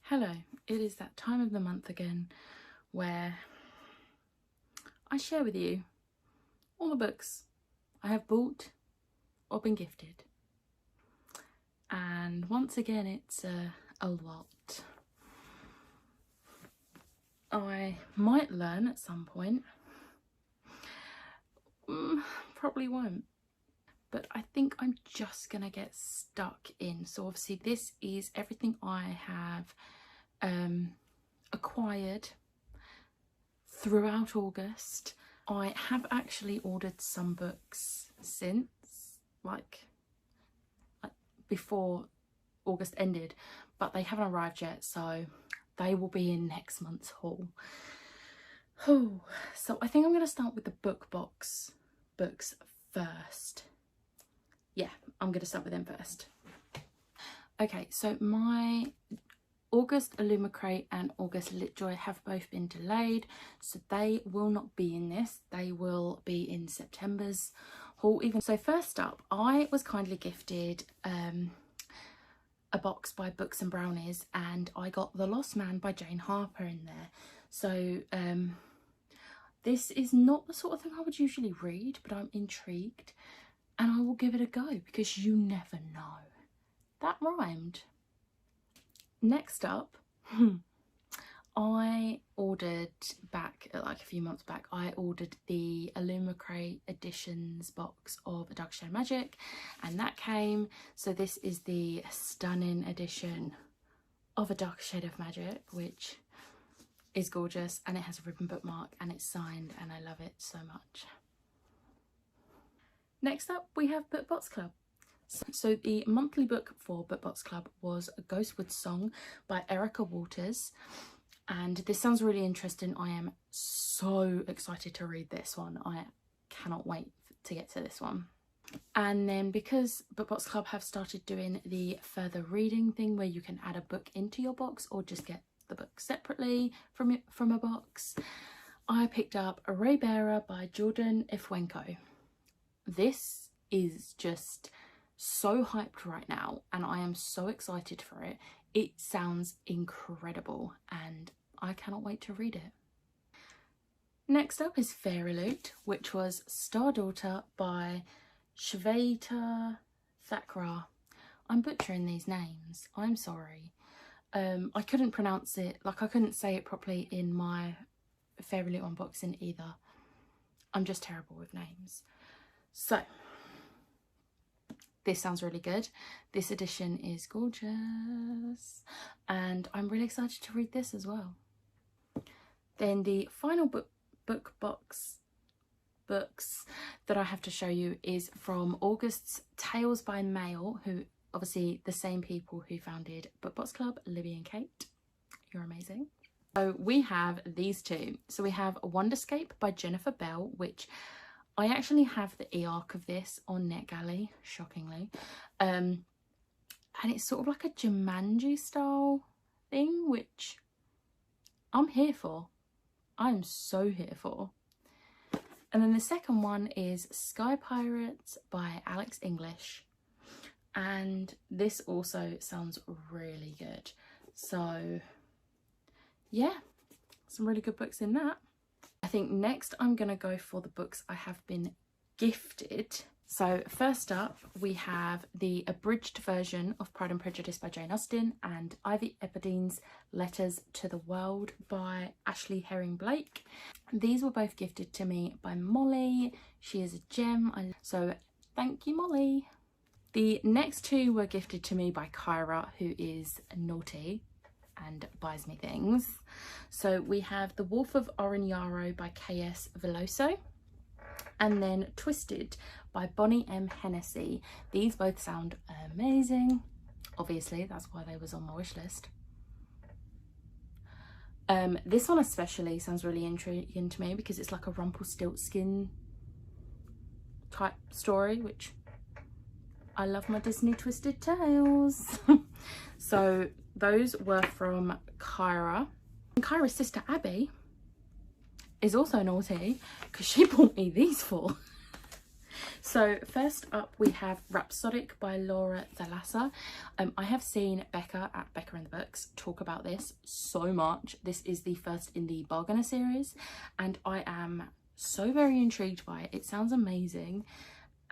Hello, it is that time of the month again where I share with you all the books I have bought or been gifted. And once again, it's a lot. I might learn at some point. Probably won't. But I think I'm just gonna get stuck in. So obviously this is everything I have acquired throughout August. I have actually ordered some books since, like before August ended, but they haven't arrived yet, so they will be in next month's haul. So I think I'm going to start with the book box books first. Yeah, I'm going to start with them first. Okay, so my August Illumicrate and August LitJoy have both been delayed, so they will not be in this. They will be in September's haul. So first up, I was kindly gifted a box by Books and Brownies, and I got The Lost Man by Jane Harper in there. So this is not the sort of thing I would usually read, but I'm intrigued and I will give it a go because you never know. That rhymed. Next up, I ordered back, like a few months back, I ordered the Illumicrate Editions box of A Dark Shade of Magic, and that came. So this is the stunning edition of A Dark Shade of Magic, which is gorgeous, and it has a ribbon bookmark and it's signed, and I love it so much. Next up, we have BookBox Club. So the monthly book for BookBox Club was A Ghostwood Song by Erica Waters, and this sounds really interesting. I am so excited to read this one. I cannot wait to get to this one. And then because BookBox Club have started doing the further reading thing where you can add a book into your box or just get the book separately from a box, I picked up A Ray Bearer by Jordan Ifwenko. This is just so hyped right now and I am so excited for it. It sounds incredible and I cannot wait to read it. Next up is Fairy Loot, which was Star Daughter by Shweta Thakrar. I'm butchering these names, I'm sorry. I couldn't pronounce it, like I couldn't say it properly in my Fairy Loot unboxing either. I'm just terrible with names. So this sounds really good. This edition is gorgeous and I'm really excited to read this as well. Then the final book box books that I have to show you is from August's Tales by Mail, who obviously the same people who founded BookBox Club, Libby and Kate. You're amazing. So we have these two. So we have Wonderscape by Jennifer Bell, which I actually have the e-arc of this on NetGalley, shockingly. And it's sort of like a Jumanji style thing, which I'm here for. I'm so here for. And then the second one is Sky Pirates by Alex English. And this also sounds really good. So yeah, some really good books in that. I think next I'm going to go for the books I have been gifted. So first up we have the abridged version of Pride and Prejudice by Jane Austen and Ivy Epperdine's Letters to the World by Ashley Herring Blake. These were both gifted to me by Molly. She is a gem, so thank you, Molly. The next two were gifted to me by Kyra, who is naughty and buys me things. So we have The Wolf of Orinyaro by K.S. Veloso, and then Twisted by Bonnie M. Hennessy. These both sound amazing. Obviously, that's why they was on my wish list. This one especially sounds really intriguing to me because it's like a Rumpelstiltskin type story, which I love my Disney twisted tales. So those were from Kyra. And Kyra's sister Abby is also naughty because she bought me these four. So first up we have Rhapsodic by Laura Thalassa. I have seen Becca at Becca and the Books talk about this so much. This is the first in the Bargainer series and I am so very intrigued by it. It sounds amazing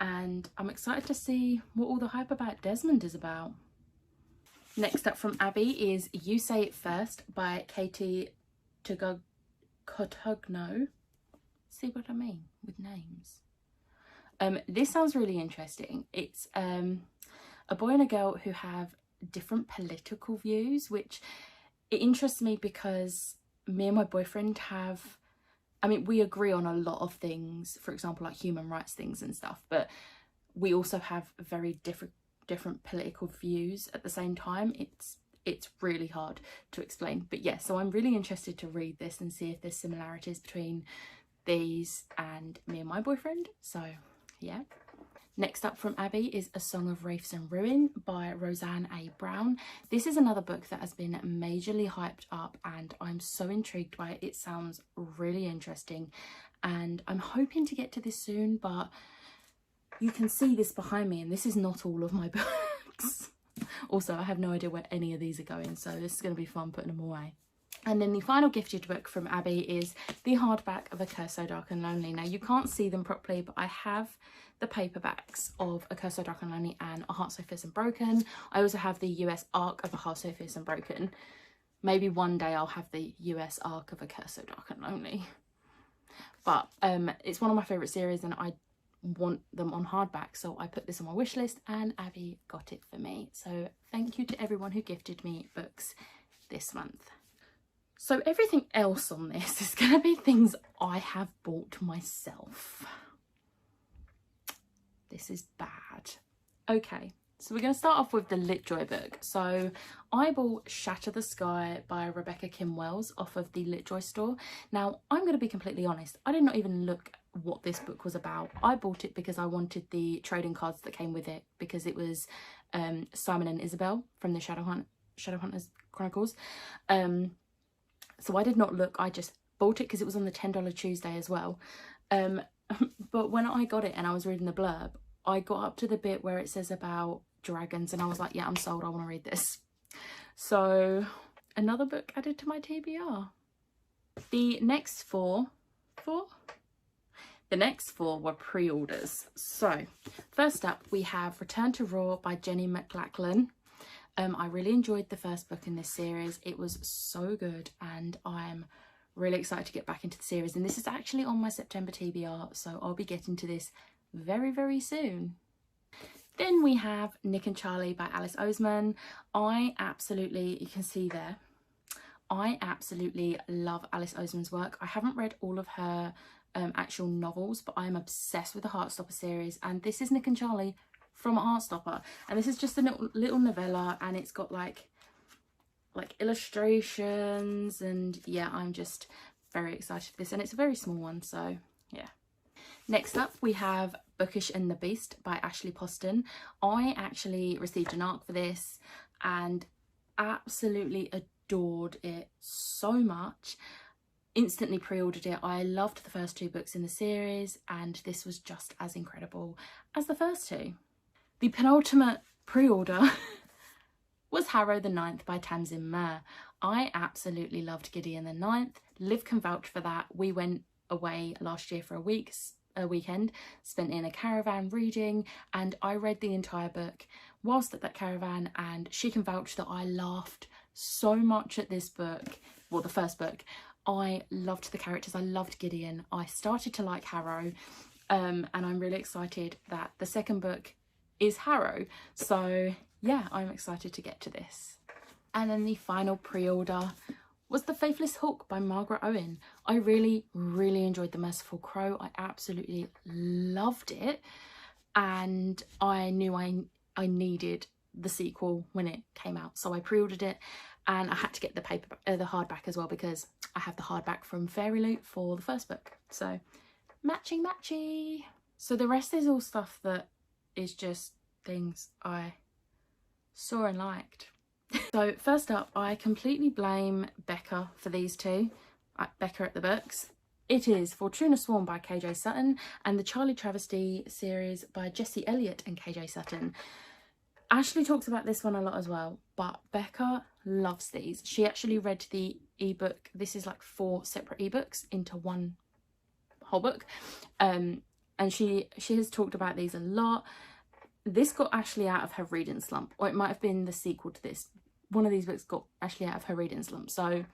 and I'm excited to see what all the hype about Desmond is about. Next up from Abby is You Say It First by Katie Cotugno. See what I mean with names. This sounds really interesting. It's a boy and a girl who have different political views, which it interests me because me and my boyfriend have, I mean, we agree on a lot of things, for example, like human rights things and stuff, but we also have very different political views at the same time. It's really hard to explain, but yeah, so I'm really interested to read this and see if there's similarities between these and me and my boyfriend. So yeah. Next up from Abby is A Song of Wraiths and Ruin by Roseanne A. Brown. This is another book that has been majorly hyped up and I'm so intrigued by it. It sounds really interesting and I'm hoping to get to this soon, but you can see this behind me and this is not all of my books. Also, I have no idea where any of these are going, so this is going to be fun putting them away. And then the final gifted book from Abby is the hardback of A Curse So Dark and Lonely. Now you can't see them properly, but I have the paperbacks of A Curse So Dark and Lonely and A Heart So Fierce and Broken. I also have the US arc of A Heart So Fierce and Broken. Maybe one day I'll have the US arc of A Curse So Dark and Lonely. But it's one of my favourite series and I want them on hardback, so I put this on my wish list and Abby got it for me. So thank you to everyone who gifted me books this month. So everything else on this is going to be things I have bought myself. This is bad. Okay, so we're going to start off with the LitJoy book. So I bought Shatter the Sky by Rebecca Kim Wells off of the LitJoy store. Now I'm going to be completely honest, I did not even look what this book was about. I bought it because I wanted the trading cards that came with it, because it was Simon and Isabel from the Shadowhunters Chronicles. So I did not look, I just bought it because it was on the $10 Tuesday as well. But when I got it and I was reading the blurb, I got up to the bit where it says about dragons and I was like, yeah, I'm sold, I want to read this. So another book added to my TBR. The next four were pre-orders. So first up we have Return to Raw by Jenny McLachlan. I really enjoyed the first book in this series. It was so good and I'm really excited to get back into the series, and this is actually on my September TBR, so I'll be getting to this very, very soon. Then we have Nick and Charlie by Alice Oseman. You can see there, I absolutely love Alice Oseman's work. I haven't read all of her actual novels, but I'm obsessed with the Heartstopper series, and this is Nick and Charlie from Heartstopper, and this is just a little novella, and it's got like illustrations, and yeah, I'm just very excited for this, and it's a very small one, so yeah. Next up we have Bookish and the Beast by Ashley Poston. I actually received an ARC for this and absolutely adored it so much. Instantly pre-ordered it. I loved the first two books in the series and this was just as incredible as the first two. The penultimate pre-order was Harrow the Ninth by Tamsin Muir. I absolutely loved Gideon the Ninth. Liv can vouch for that. We went away last year for a weekend, spent in a caravan reading, and I read the entire book whilst at that caravan, and she can vouch that I laughed so much at this book, well, the first book. I loved the characters, I loved Gideon, I started to like Harrow, and I'm really excited that the second book is Harrow, so yeah, I'm excited to get to this. And then the final pre-order was The Faithless Hawk by Margaret Owen. I really, really enjoyed The Merciful Crow. I absolutely loved it, and I knew I needed the sequel when it came out, so I pre-ordered it, and I had to get the hardback as well because I have the hardback from Fairy Loot for the first book, so matchy. So the rest is all stuff that is just things I saw and liked. So first up, I completely blame Becca for these two, Becca at the Books. It is Fortuna Sworn by KJ Sutton and the Charlie Travesty series by Jessie Elliott and KJ Sutton. Ashley talks about this one a lot as well, but Becca loves these. She actually read the ebook. This is like 4 separate ebooks into one whole book. And she has talked about these a lot. This got Ashley out of her reading slump, or it might have been the sequel to this. One of these books got Ashley out of her reading slump. So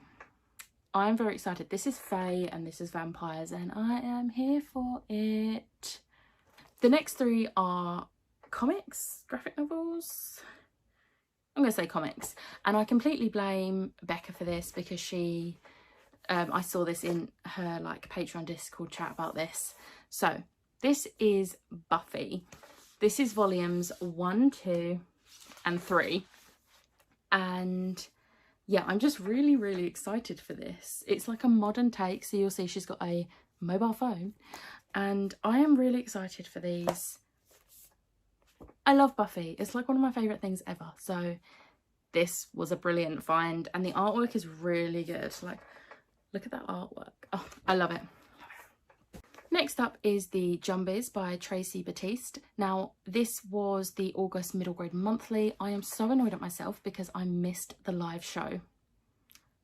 I'm very excited. This is Fae and this is vampires, and I am here for it. The next 3 are comics, graphic novels. I'm going to say comics. And I completely blame Becca for this because she, I saw this in her like Patreon Discord chat about this. So this is Buffy. This is volumes 1, 2 and 3. And yeah, I'm just really excited for this. It's like a modern take, so you'll see she's got a mobile phone, and I am really excited for these. I love Buffy. It's like one of my favourite things ever. So this was a brilliant find, and the artwork is really good. Like, look at that artwork. Oh, I love it. Next up is the Jumbies by Tracy Batiste. Now, this was the August Middle Grade Monthly. I am so annoyed at myself because I missed the live show.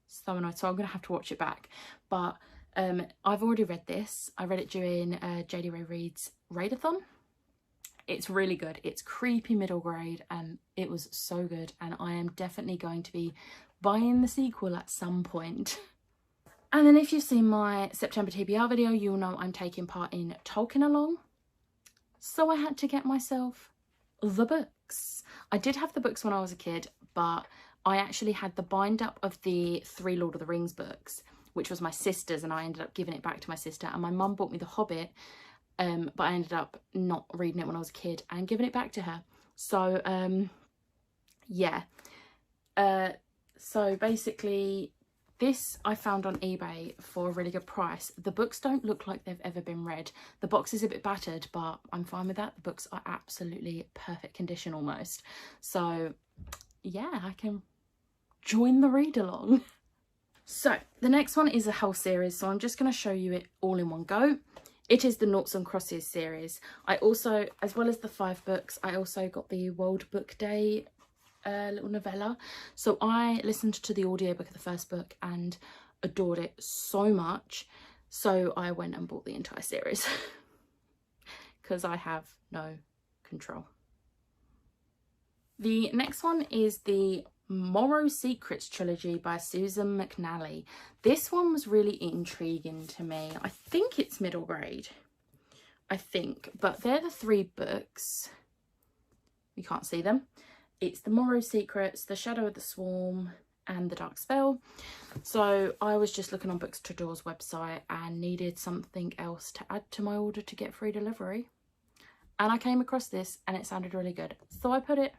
So annoyed, so I'm going to have to watch it back. But I've already read this. I read it during JD Ray Reid's Readathon. It's really good. It's creepy middle grade and it was so good. And I am definitely going to be buying the sequel at some point. And then if you've seen my September TBR video, you'll know I'm taking part in Tolkien Along. So I had to get myself the books. I did have the books when I was a kid, but I actually had the bind up of the 3 Lord of the Rings books, which was my sister's, and I ended up giving it back to my sister. And my mum bought me The Hobbit, but I ended up not reading it when I was a kid and giving it back to her. So, yeah. So basically, this I found on eBay for a really good price. The books don't look like they've ever been read. The box is a bit battered, but I'm fine with that. The books are absolutely perfect condition almost. So yeah, I can join the read along. So the next one is a whole series, so I'm just going to show you it all in one go. It is the Noughts and Crosses series. I also, as well as the 5 books, I also got the World Book Day little novella. So I listened to the audiobook of the first book and adored it so much, so I went and bought the entire series because I have no control. The next one is the Morrow Secrets trilogy by Susan McNally. This one was really intriguing to me. I think it's middle grade, I think, but they're the 3 books. You can't see them. It's the Morrow Secrets, the Shadow of the Swarm and the Dark Spell. So I was just looking on Books to Door's website and needed something else to add to my order to get free delivery, and I came across this and it sounded really good, so I put it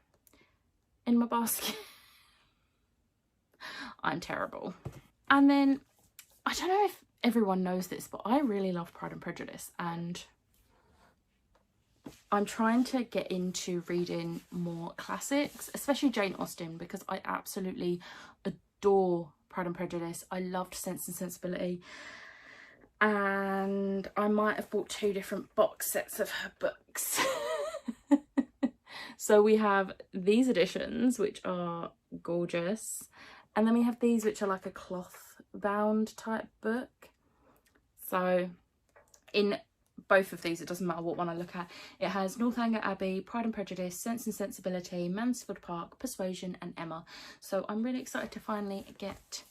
in my basket. I'm terrible. And then I don't know if everyone knows this, but I really love Pride and Prejudice, and I'm trying to get into reading more classics, especially Jane Austen, because I absolutely adore Pride and Prejudice. I loved Sense and Sensibility, and I might have bought 2 different box sets of her books. So we have these editions, which are gorgeous, and then we have these, which are like a cloth bound type book. So in both of these, it doesn't matter what one I look at, it has Northanger Abbey, Pride and Prejudice, Sense and Sensibility, Mansfield Park, Persuasion and Emma. So I'm really excited to finally get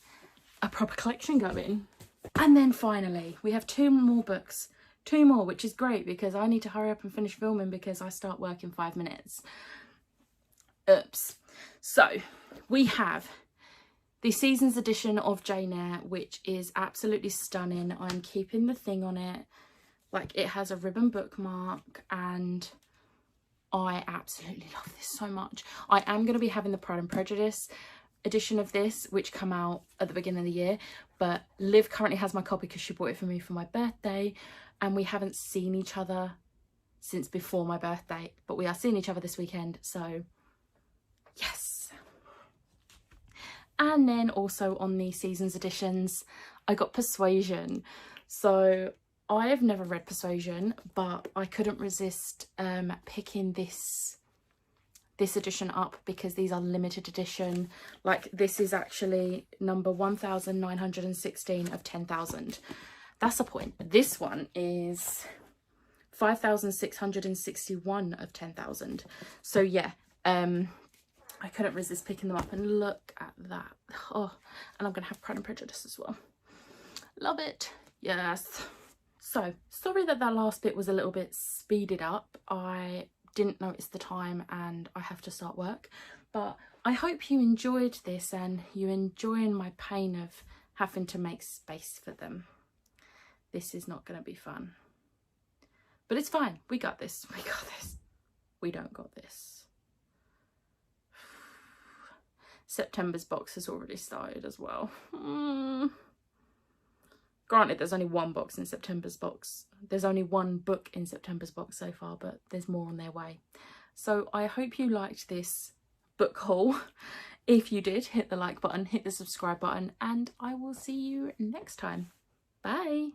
a proper collection going. And then finally we have 2 more books, 2 more, which is great because I need to hurry up and finish filming because I start work in 5 minutes. Oops. So we have the Seasons edition of Jane Eyre, which is absolutely stunning. I'm keeping the thing on it. Like, it has a ribbon bookmark and I absolutely love this so much. I am going to be having the Pride and Prejudice edition of this, which come out at the beginning of the year, but Liv currently has my copy because she bought it for me for my birthday, and we haven't seen each other since before my birthday, but we are seeing each other this weekend, so yes. And then also on the Seasons editions, I got Persuasion. So I have never read Persuasion, but I couldn't resist picking this edition up because these are limited edition. Like, this is actually number 1916 of 10,000. That's a point. This one is 5,661 of 10,000. So yeah, I couldn't resist picking them up, and look at that. Oh, and I'm gonna have Pride and Prejudice as well. Love it. Yes. So sorry that last bit was a little bit speeded up. I didn't notice the time and I have to start work, but I hope you enjoyed this and you enjoying my pain of having to make space for them. This is not going to be fun, but it's fine. We got this. We got this. We don't got this. September's box has already started as well. Granted, there's only one box in September's box. There's only one book in September's box so far, but there's more on their way. So I hope you liked this book haul. If you did, hit the like button, hit the subscribe button, and I will see you next time. Bye.